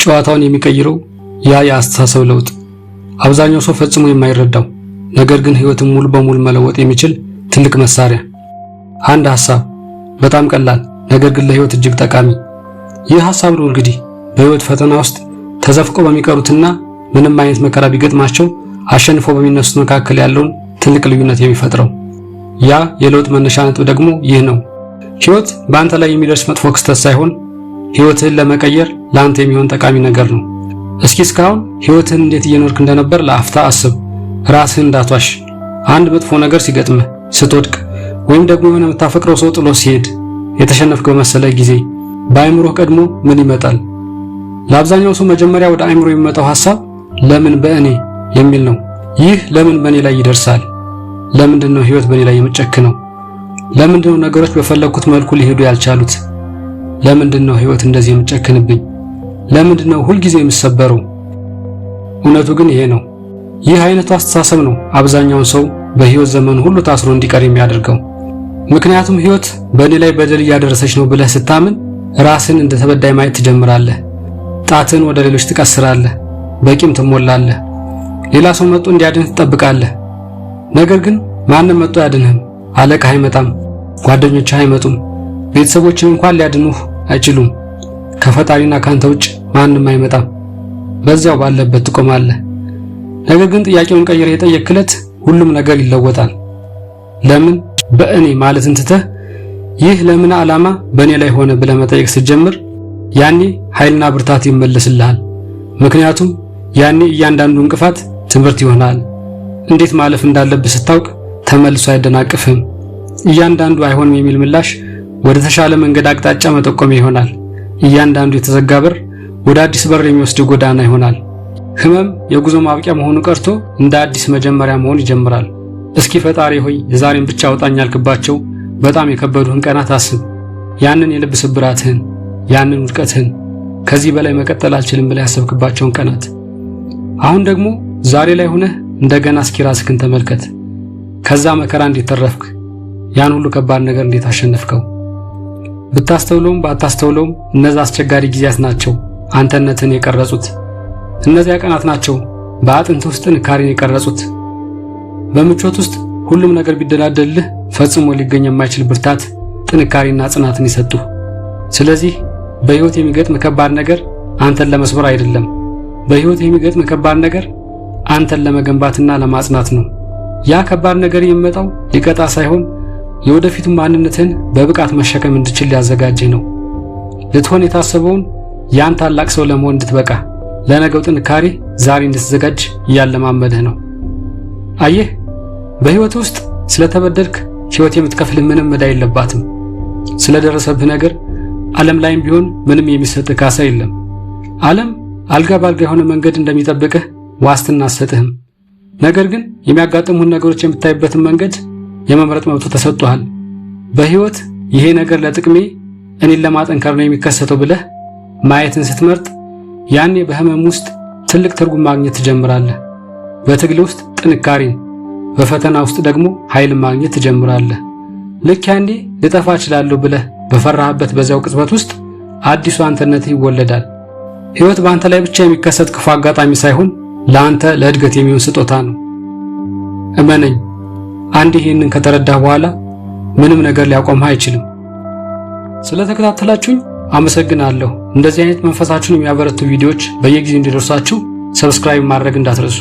ጨዋታውን የሚቀይረው ያ የአስተሳሰብ ለውጥ አብዛኛው ሰው ፈጽሞ የማይረዳው ነገር ግን ህይወትን ሙሉ በሙሉ መለወጥ የሚችል ትልቅ መሳሪያ። አንድ ሐሳብ በጣም ቀላል ነገር ግን ለህይወት እጅግ ጠቃሚ። ይህ ሐሳብ ነው እንግዲህ በህይወት ፈተና ውስጥ ተዘፍቀው በሚቀሩትና ምንም አይነት መከራ ቢገጥማቸው አሸንፎ በሚነሱት መካከል ያለውን ትልቅ ልዩነት የሚፈጥረው። ያ የለውጥ መነሻ ነጥብ ደግሞ ይህ ነው። ህይወት በአንተ ላይ የሚደርስ መጥፎ ክስተት ሳይሆን ህይወትህን ለመቀየር ለአንተ የሚሆን ጠቃሚ ነገር ነው። እስኪ እስካሁን ህይወትህን እንዴት እየኖርክ እንደነበር ለአፍታ አስብ። ራስህን እንዳትዋሽ። አንድ መጥፎ ነገር ሲገጥምህ፣ ስትወድቅ ወይም ደግሞ የሆነ የምታፈቅረው ሰው ጥሎ ሲሄድ የተሸነፍክ በመሰለ ጊዜ በአእምሮህ ቀድሞ ምን ይመጣል? ለአብዛኛው ሰው መጀመሪያ ወደ አእምሮ የሚመጣው ሐሳብ ለምን በእኔ የሚል ነው። ይህ ለምን በእኔ ላይ ይደርሳል? ለምንድን ነው ህይወት በእኔ ላይ የምትጨክነው? ለምንድን ነው ነገሮች በፈለኩት መልኩ ሊሄዱ ያልቻሉት? ለምንድን ነው ህይወት እንደዚህ የምትጨክንብኝ? ለምንድን ነው ሁልጊዜ የምሰበረው? እውነቱ ግን ይሄ ነው። ይህ አይነቱ አስተሳሰብ ነው አብዛኛውን ሰው በህይወት ዘመኑ ሁሉ ታስሮ እንዲቀር የሚያደርገው። ምክንያቱም ህይወት በእኔ ላይ በደል እያደረሰች ነው ብለህ ስታምን ራስን እንደ ተበዳይ ማየት ትጀምራለህ። ጣትን ወደ ሌሎች ትቀስራለህ፣ በቂም ትሞላለህ። ሌላ ሰው መጥቶ እንዲያድንህ ትጠብቃለህ። ነገር ግን ማንም መጥቶ ያድንህም። አለቃህ አይመጣም፣ ጓደኞችህ አይመጡም፣ ቤተሰቦችህ እንኳን ሊያድኑህ አይችሉም። ከፈጣሪና ካንተ ውጭ ማንም አይመጣም። በዚያው ባለበት ትቆማለህ። ነገር ግን ጥያቄውን ቀይረህ የጠየቅክለት ሁሉም ነገር ይለወጣል። ለምን በእኔ ማለትን ትተህ ይህ ለምን ዓላማ በእኔ ላይ ሆነ ብለህ መጠየቅ ስትጀምር ያኔ ኃይልና ብርታት ይመለስልሃል። ምክንያቱም ያኔ እያንዳንዱ እንቅፋት ትምህርት ይሆናል። እንዴት ማለፍ እንዳለብህ ስታውቅ ተመልሶ አይደናቅፍም። እያንዳንዱ አይሆንም የሚል ምላሽ ወደ ተሻለ መንገድ አቅጣጫ መጠቆሚያ ይሆናል። እያንዳንዱ የተዘጋ በር ወደ አዲስ በር የሚወስድ ጎዳና ይሆናል። ህመም የጉዞ ማብቂያ መሆኑ ቀርቶ እንደ አዲስ መጀመሪያ መሆን ይጀምራል። እስኪ ፈጣሪ ሆይ የዛሬን ብቻ አውጣኝ ያልክባቸው በጣም የከበዱህን ቀናት አስብ። ያንን የልብ ስብራትህን፣ ያንን ውድቀትህን፣ ከዚህ በላይ መቀጠል አልችልም ብለህ ያሰብክባቸውን ቀናት። አሁን ደግሞ ዛሬ ላይ ሆነህ እንደገና እስኪ ራስህን ተመልከት። ከዛ መከራ እንዴት ተረፍክ? ያን ሁሉ ከባድ ነገር እንዴት አሸነፍከው? ብታስተውለውም ባታስተውለውም እነዛ አስቸጋሪ ጊዜያት ናቸው አንተነትን የቀረጹት። እነዚያ ቀናት ናቸው በአጥንት ውስጥ ጥንካሬን የቀረጹት። በምቾት ውስጥ ሁሉም ነገር ቢደላደልህ ፈጽሞ ሊገኝ የማይችል ብርታት፣ ጥንካሬና ጽናትን ይሰጡህ። ስለዚህ በህይወት የሚገጥም ከባድ ነገር አንተን ለመስበር አይደለም። በህይወት የሚገጥም ከባድ ነገር አንተን ለመገንባትና ለማጽናት ነው። ያ ከባድ ነገር የሚመጣው ሊቀጣ ሳይሆን የወደፊቱን ማንነትህን በብቃት መሸከም እንድችል ሊያዘጋጅህ ነው። ልትሆን የታሰበውን ያን ታላቅ ሰው ለመሆን እንድትበቃ፣ ለነገው ጥንካሬ ዛሬ እንድትዘጋጅ እያለማመድህ ነው። አየህ፣ በህይወት ውስጥ ስለተበደልክ ህይወት የምትከፍልህ ምንም ዕዳ የለባትም። ስለደረሰብህ ነገር ዓለም ላይም ቢሆን ምንም የሚሰጥህ ካሳ የለም። ዓለም አልጋ ባልጋ የሆነ መንገድ እንደሚጠብቅህ ዋስትና አትሰጥህም። ነገር ግን የሚያጋጥሙህን ነገሮች የምታይበትን መንገድ የመምረጥ መብቱ ተሰጥቷል። በህይወት ይሄ ነገር ለጥቅሜ እኔን ለማጠንከር ነው የሚከሰተው ብለህ ማየትን ስትመርጥ ያኔ በህመም ውስጥ ትልቅ ትርጉም ማግኘት ትጀምራለህ። በትግል ውስጥ ጥንካሬን፣ በፈተና ውስጥ ደግሞ ኃይልን ማግኘት ትጀምራለህ። ልክ ያኔ ልጠፋ እችላለሁ ብለህ በፈራህበት በዚያው ቅጽበት ውስጥ አዲሱ አንተነትህ ይወለዳል። ህይወት በአንተ ላይ ብቻ የሚከሰት ክፉ አጋጣሚ ሳይሆን ለአንተ ለእድገት የሚሆን ስጦታ ነው። እመነኝ፣ አንዴ ይህንን ከተረዳህ በኋላ ምንም ነገር ሊያቆምህ አይችልም። ስለተከታተላችሁኝ አመሰግናለሁ። እንደዚህ አይነት መንፈሳችሁን የሚያበረቱ ቪዲዮዎች በየጊዜው እንዲደርሳችሁ ሰብስክራይብ ማድረግ እንዳትረሱ።